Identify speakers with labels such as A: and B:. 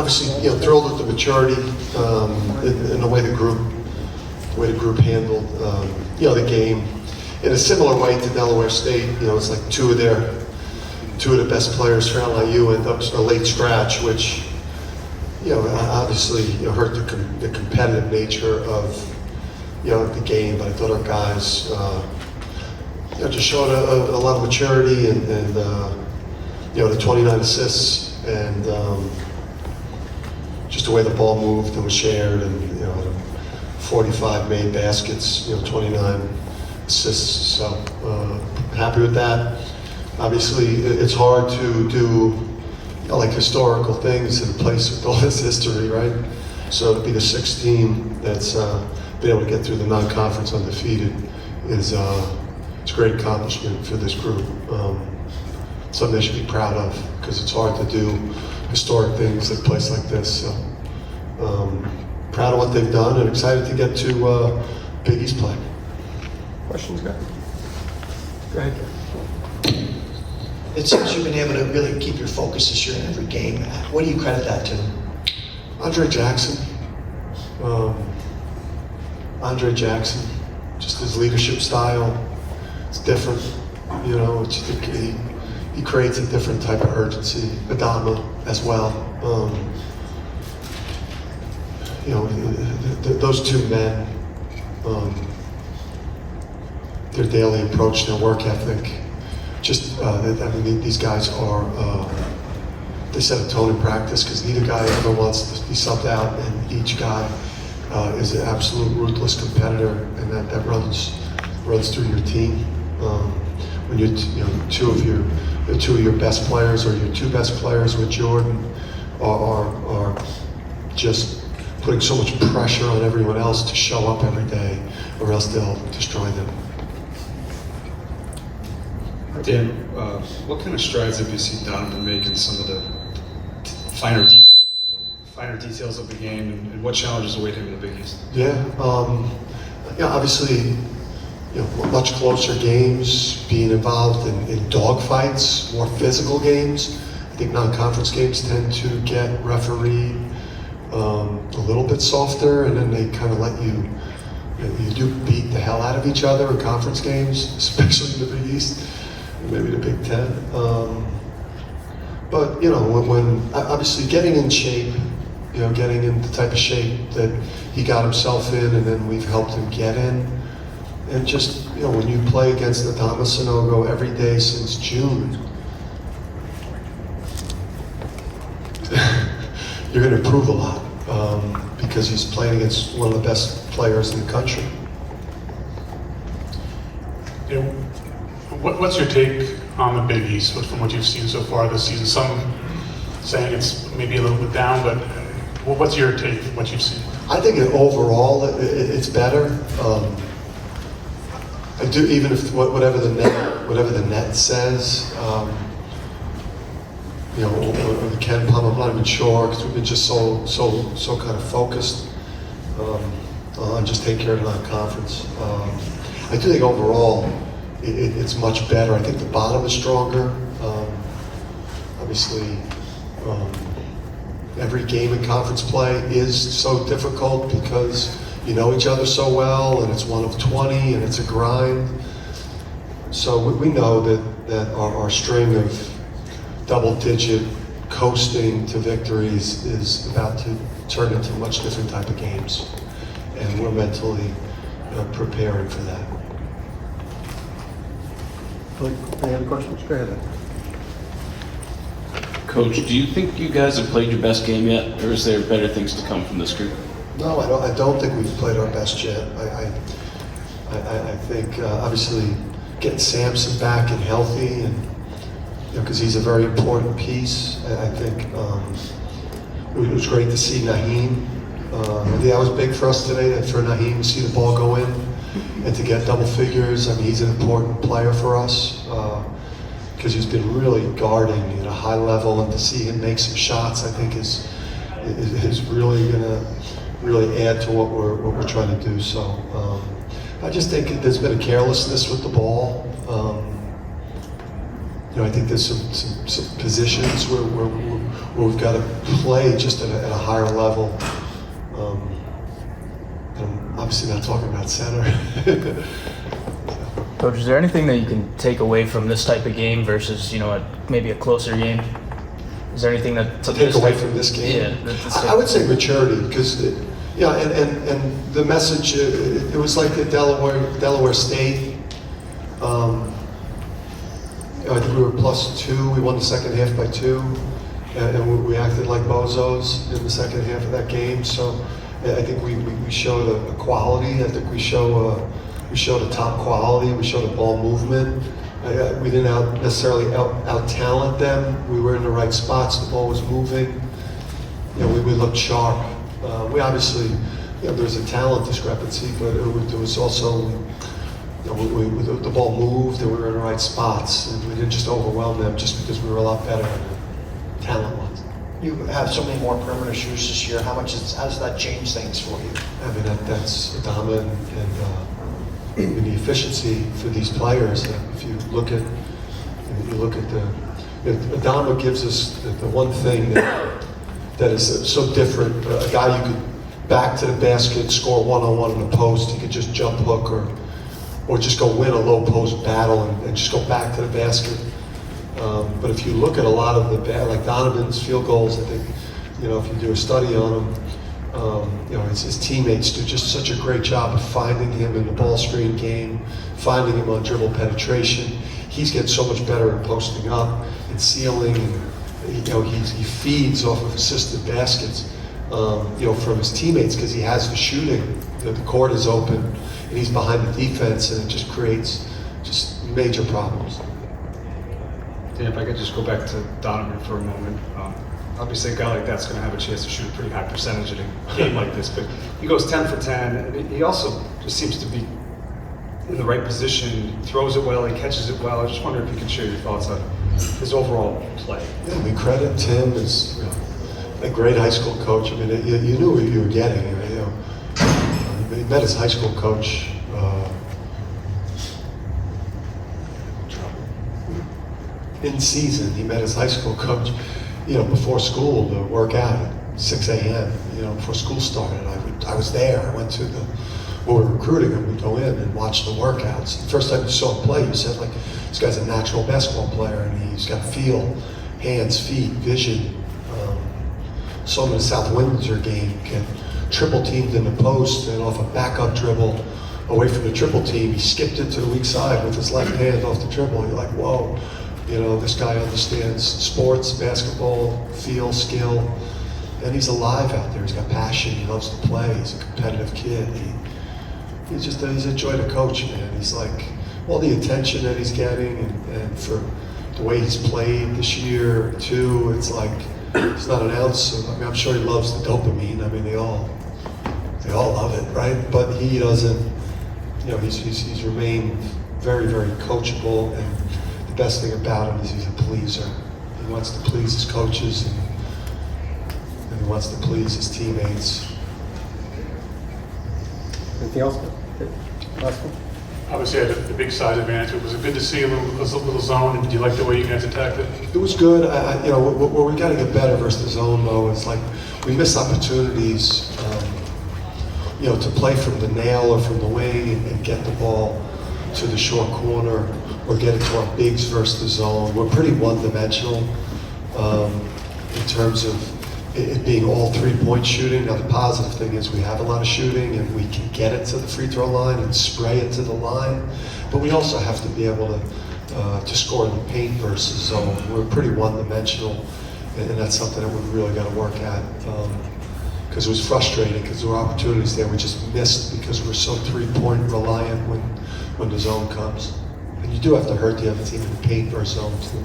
A: obviously, thrilled with the maturity and the way the group handled, the game. In a similar way to Delaware State, it's like two of the best players for LIU end up a late scratch, which, obviously, hurt the competitive nature of, the game. But I thought our guys, just showed a lot of maturity and the 29 assists and just the way the ball moved and was shared, and 45 made baskets, 29 assists. So happy with that. Obviously, it's hard to do like historical things in a place with all this history, right? So to be the sixth team that's been able to get through the non-conference undefeated is it's a great accomplishment for this group. Something they should be proud of, because it's hard to do historic things at a place like this. So proud of what they've done and excited to get to Big East play.
B: Questions, guys? Go ahead.
C: It seems you've been able to really keep your focus this year in every game. What do you credit that to?
A: Andre Jackson, just his leadership style. It's different, he creates a different type of urgency. Adama as well. Those two men, their daily approach, their work ethic, these guys are, they set a tone in practice, because neither guy ever wants to be subbed out, and each guy is an absolute ruthless competitor, and that runs through your team. When two of your best players, or your two best players with Jordan, are just putting so much pressure on everyone else to show up every day, or else they'll destroy them.
D: Dan, what kind of strides have you seen Donovan make in some of the finer details of the game, and what challenges await him in the Big East?
A: Obviously, much closer games, being involved in dogfights, more physical games. I think non-conference games tend to get refereed a little bit softer, and then they kind of let you do beat the hell out of each other in conference games, especially in the Big East, maybe the Big Ten. But when obviously getting in shape, getting in the type of shape that he got himself in, and then we've helped him get in. And just, when you play against Adama Sanogo every day since June, you're going to improve a lot, because he's playing against one of the best players in the country.
E: What's your take on the Big East from what you've seen so far this season? Some saying it's maybe a little bit down, but what's your take from what you've seen?
A: I think overall it's better. I do, even if whatever the net says, or the Ken Palm, I'm not even sure, because we've been just so kind of focused on just taking care of the non-conference. I do think overall it's much better. I think the bottom is stronger. Obviously, every game in conference play is so difficult because you know each other so well, and it's one of 20, and it's a grind. So we know that our string of double-digit coasting to victories is about to turn into much different type of games, and we're mentally preparing for that.
B: Any other questions? Go ahead.
F: Coach, do you think you guys have played your best game yet, or is there better things to come from this group?
A: No, I don't think we've played our best yet. I think obviously getting Sampson back and healthy, and because he's a very important piece. I think it was great to see Naheem. That was big for us today, for Naheem to see the ball go in and to get double figures. I mean, he's an important player for us because he's been really guarding at a high level, and to see him make some shots, I think is really going to add to what we're trying to do. So I just think there's been a carelessness with the ball. I think there's some positions where where we've got to play just at a higher level. And I'm obviously not talking about center.
G: Coach, is there anything that you can take away from this type of game versus, maybe a closer game? Is there anything that
A: To take away from this game?
G: Yeah,
A: I would say maturity, because and the message, it was like at Delaware State. I think we were +2. We won the second half by 2, and we acted like bozos in the second half of that game. So I think we showed a quality. I think we showed a top quality. We showed a ball movement. We didn't necessarily out talent them. We were in the right spots. The ball was moving. We looked sharp. We obviously, there's a talent discrepancy, but there was also, the ball moved and we were in the right spots, and we didn't just overwhelm them just because we were a lot better talent-wise.
C: You have so many more perimeter shooters this year. How does that change things for you?
A: I mean, that's Adama and the efficiency for these players. If you look at Adama gives us the one thing that is so different. A guy you could back to the basket, score one-on-one in the post. He could just jump hook or just go win a low post battle and just go back to the basket. But if you look at a lot of like Donovan's field goals, I think, if you do a study on him, his teammates do just such a great job of finding him in the ball screen game, finding him on dribble penetration. He's getting so much better at posting up and sealing, and he feeds off of assisted baskets, from his teammates, because he has the shooting. The court is open, and he's behind the defense, and it just creates just major problems.
D: Dan, if I could just go back to Donovan for a moment. Obviously, a guy like that's going to have a chance to shoot a pretty high percentage in a game like this, but he goes 10 for 10, and he also just seems to be in the right position, throws it well, he catches it well. I just wonder if you could share your thoughts on his overall play.
A: Yeah, we credit Tim as a great high school coach. I mean, you knew what you were getting. He met his high school coach in season. He met his high school coach, before school to work out at 6 a.m. Before school started. I was there. I went to when we were recruiting him, we'd go in and watch the workouts. The first time you saw him play, you said, this guy's a natural basketball player, and he's got feel, hands, feet, vision. Saw him in the South Windsor game, get triple teamed in the post, and off a backup dribble away from the triple team, he skipped it to the weak side with his left hand off the dribble. You're like, whoa, this guy understands sports, basketball, feel, skill, and he's alive out there. He's got passion. He loves to play. He's a competitive kid. He's a joy to coach, man. He's like, all the attention that he's getting, and for the way he's played this year too, it's like it's not an ounce of, I'm sure he loves the dopamine. I mean, they all love it, right? But he doesn't, he's remained very, very coachable, and the best thing about him is he's a pleaser. He wants to please his coaches, and he wants to please his teammates.
B: Anything else? Okay. Last one.
E: Obviously, had the big size advantage. Was it good to see a little zone? And do you like the way you guys attacked it?
A: It was good. Where we got to get better versus the zone, though, is like we miss opportunities, to play from the nail or from the wing and get the ball to the short corner or get it to our bigs versus the zone. We're pretty one-dimensional in terms of it being all three-point shooting. Now, the positive thing is we have a lot of shooting, and we can get it to the free throw line and spray it to the line, but we also have to be able to score in the paint versus zone. We're pretty one-dimensional, and that's something that we've really got to work at, because it was frustrating, because there were opportunities there we just missed because we're so three-point reliant when the zone comes. And you do have to hurt the other team in the paint versus zone, too.